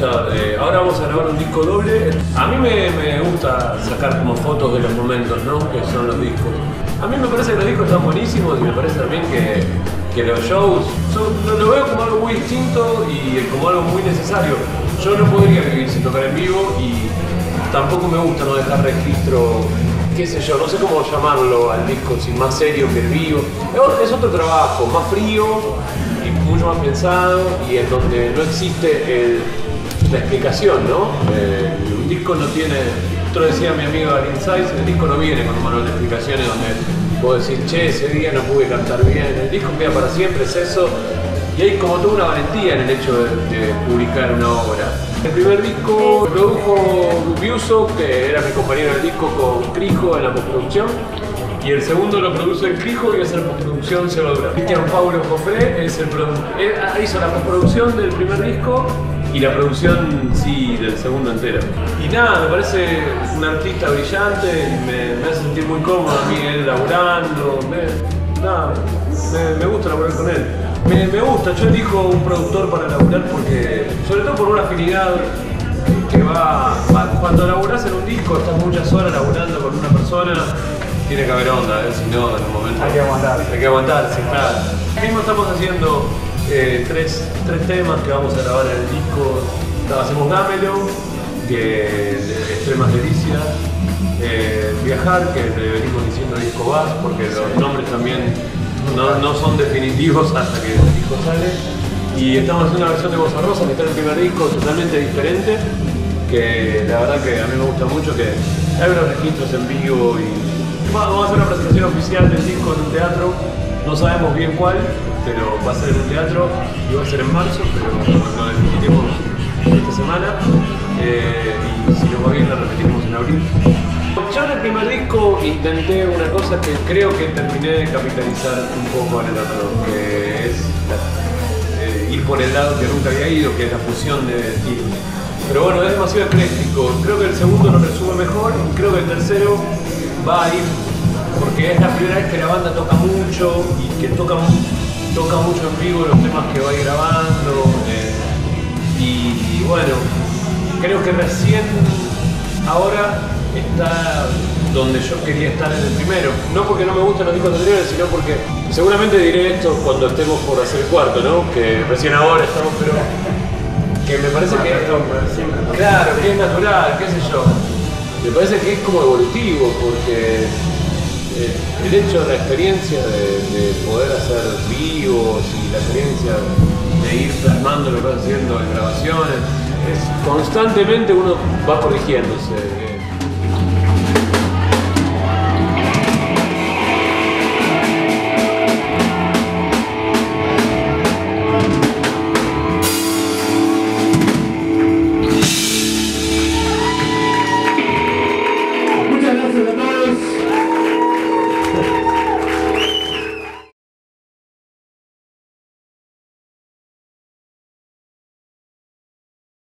gusta. Ahora vamos a grabar un disco doble. A mí me gusta sacar como fotos de los momentos, ¿no? Que son los discos. A mí me parece que los discos están buenísimos y me parece también que los shows lo veo como algo muy distinto y como algo muy necesario. Yo no podría vivir sin tocar en vivo y tampoco me gusta no dejar registro, qué sé yo, no sé cómo llamarlo al disco, si más serio que el vivo. Es otro trabajo, más frío y mucho más pensado y en donde no existe la explicación, ¿no? Un disco no tiene, otro decía mi amigo Alin Saiz, el disco no viene con un manual de explicaciones donde puedo decir, che, ese día no pude cantar bien. El disco queda para siempre, es eso. Y hay como toda una valentía en el hecho de publicar una obra. El primer disco lo produjo Biuso, que era mi compañero del disco, con Crijo en la postproducción. Y el segundo lo produce el Crijo y hace la postproducción Seba Durán. Cristian Paulo Cofré es hizo la postproducción del primer disco y la producción, sí, del segundo entero. Y nada, me parece un artista brillante y me hace sentir muy cómodo a mí él laburando. Me gusta laburar con él. Me gusta, yo elijo un productor para laburar porque, sobre todo por una afinidad que va cuando laburás en un disco, estás muchas horas laburando con una persona, tiene que haber onda, si no, en un momento... Hay que aguantar. Hay que aguantarse, claro. Mismo estamos haciendo tres temas que vamos a grabar en el disco. Hacemos Dámelo, de Extremas Delicias, Viajar, que le venimos diciendo disco Bass, porque los nombres también no son definitivos hasta que el disco sale. Y estamos haciendo una versión de Bossa Rosa que está en el primer disco totalmente diferente, que la verdad que a mí me gusta mucho, que hay unos registros en vivo y vamos a hacer una presentación oficial del disco en un teatro, no sabemos bien cuál, pero va a ser en un teatro y va a ser en marzo, pero lo definiremos esta semana y si nos va bien la repetiremos en abril. Yo en el primer disco intenté una cosa que creo que terminé de capitalizar un poco en el otro, que es ir por el lado que nunca había ido, que es la fusión de estilos. Pero bueno, es demasiado ecléctico. Creo que el segundo lo resume mejor y creo que el tercero va a ir, porque es la primera vez que la banda toca mucho y que toca mucho en vivo los temas que va a ir grabando. Y bueno, creo que recién ahora está donde yo quería estar en el primero. No porque no me gustan los discos anteriores, sino porque seguramente diré esto cuando estemos por hacer el cuarto, ¿no? Que recién ahora estamos, pero que me parece que claro, que es natural, qué sé yo. Me parece que es como evolutivo, porque el hecho de la experiencia de poder hacer vivos y la experiencia de ir plasmando lo que vas haciendo en grabaciones, constantemente uno va corrigiéndose.